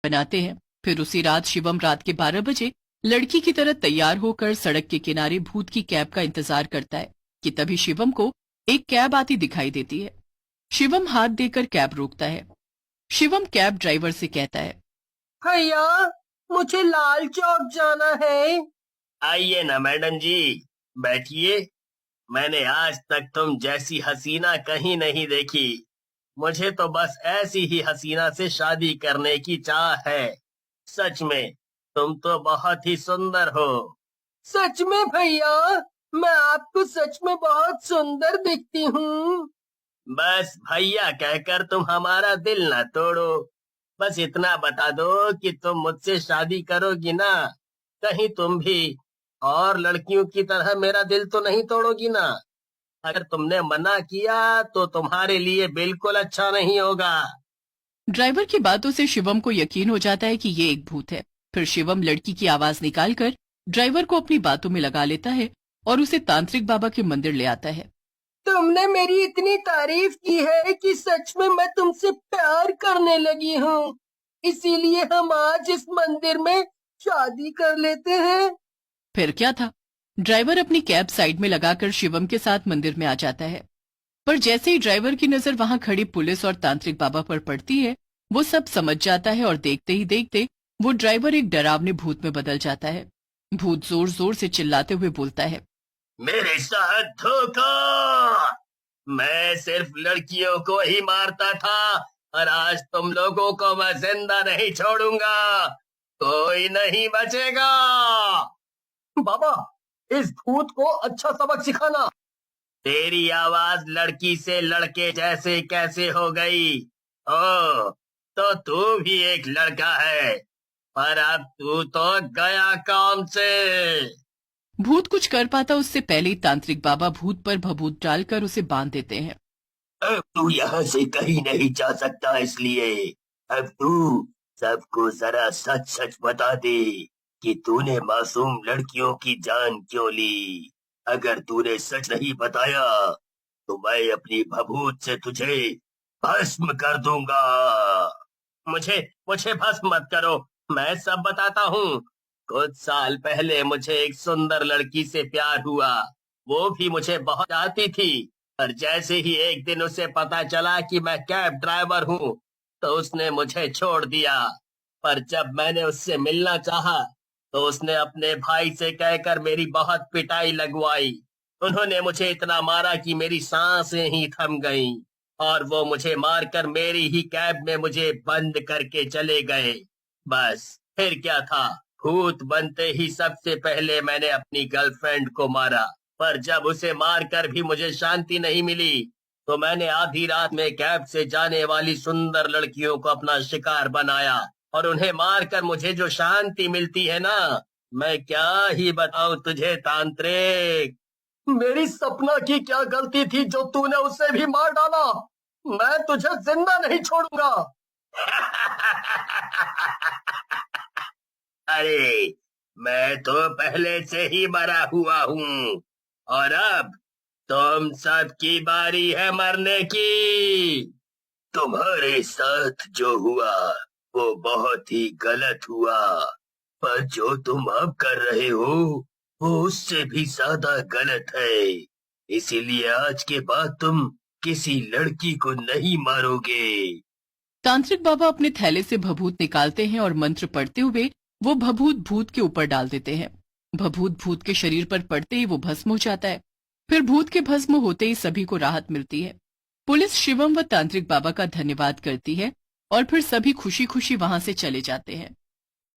बनाते हैं। फिर उसी रात शिवम रात के 12 बजे लड़की की तरह तैयार होकर सड़क के किनारे भूत की कैब का इंतजार करता है कि तभी शिवम को एक कैब आती दिखाई देती है। शिवम हाथ देकर कैब रोकता है। शिवम कैब ड्राइवर से कहता है, भैया, मुझे लाल चौक जाना है। आइए ना मैडम जी, बैठिए। मैंने आज तक तुम जैसी हसीना कहीं नहीं देखी। मुझे तो बस ऐसी ही हसीना से शादी करने की चाह है। सच में तुम तो बहुत ही सुंदर हो। सच में भैया, मैं आपको सच में बहुत सुंदर दिखती हूँ। बस भैया कहकर तुम हमारा दिल ना तोड़ो। बस इतना बता दो कि तुम मुझसे शादी करोगी ना। कहीं तुम भी और लड़कियों की तरह मेरा दिल तो नहीं तोड़ोगी ना। अगर तुमने मना किया तो तुम्हारे लिए बिल्कुल अच्छा नहीं होगा। ड्राइवर की बातों से शिवम को यकीन हो जाता है कि ये एक भूत है। फिर शिवम लड़की की आवाज निकालकर ड्राइवर को अपनी बातों में लगा लेता है और उसे तांत्रिक बाबा के मंदिर ले आता है। तुमने मेरी इतनी तारीफ की है कि सच में मैं तुमसे प्यार करने लगी हूँ। इसीलिए हम आज इस मंदिर में शादी कर लेते हैं। फिर क्या था, ड्राइवर अपनी कैब साइड में लगाकर शिवम के साथ मंदिर में आ जाता है। पर जैसे ही ड्राइवर की नजर वहां खड़ी पुलिस और तांत्रिक बाबा पर पड़ती है, वो सब समझ जाता है और देखते ही देखते वो ड्राइवर एक डरावने भूत में बदल जाता है। भूत जोर जोर से चिल्लाते हुए बोलता है, मेरे साथ धोखा। मैं सिर्फ लड़कियों को ही मारता था और आज तुम लोगों को मैं जिंदा नहीं छोड़ूंगा। कोई नहीं बचेगा। बाबा, इस भूत को अच्छा सबक सिखाना। तेरी आवाज लड़की से लड़के जैसे कैसे हो गई? ओ, तो तू भी एक लड़का है, पर अब तू तो गया काम से। भूत कुछ कर पाता उससे पहले ही तांत्रिक बाबा भूत पर भभूत डालकर उसे बांध देते हैं। अब तू यहाँ से कहीं नहीं जा सकता, इसलिए अब तू सबको जरा सच सच बता दे कि तूने मासूम लड़कियों की जान क्यों ली। अगर तूने सच नहीं बताया तो मैं अपनी भभूत से तुझे भस्म कर दूंगा। मुझे मुझे भस्म मत करो, मैं सब बताता हूँ। कुछ साल पहले मुझे एक सुंदर लड़की से प्यार हुआ। वो भी मुझे बहुत चाहती थी, पर जैसे ही एक दिन उसे पता चला कि मैं कैब ड्राइवर हूँ तो उसने मुझे छोड़ दिया। पर जब मैंने उससे मिलना चाहा तो उसने अपने भाई से कहकर मेरी बहुत पिटाई लगवाई। उन्होंने मुझे इतना मारा कि मेरी सांसें ही थम गईं और वो मुझे मारकर मेरी ही कैब में मुझे बंद करके चले गए। बस फिर क्या था, भूत बनते ही सबसे पहले मैंने अपनी गर्लफ्रेंड को मारा। पर जब उसे मारकर भी मुझे शांति नहीं मिली तो मैंने आधी रात में कैब से जाने वाली सुंदर लड़कियों को अपना शिकार बनाया और उन्हें मारकर मुझे जो शांति मिलती है ना, मैं क्या ही बताऊं तुझे तांत्रिक। मेरी सपना की क्या गलती थी जो तूने उसे भी मार डाला। मैं तुझे जिंदा नहीं छोड़ूंगा। अरे, मैं तो पहले से ही मरा हुआ हूँ और अब तुम सबकी बारी है मरने की। तुम्हारे साथ जो हुआ वो बहुत ही गलत हुआ, पर जो तुम अब कर रहे हो वो उससे भी ज्यादा गलत है। इसीलिए आज के बाद तुम किसी लड़की को नहीं मारोगे। तांत्रिक बाबा अपने थैले से भभूत निकालते हैं और मंत्र पढ़ते हुए वो भभूत भूत के ऊपर डाल देते हैं। भभूत भूत के शरीर पर पड़ते ही वो भस्म हो जाता है। फिर भूत के भस्म होते ही सभी को राहत मिलती है। पुलिस शिवम व तांत्रिक बाबा का धन्यवाद करती है और फिर सभी खुशी खुशी वहां से चले जाते हैं।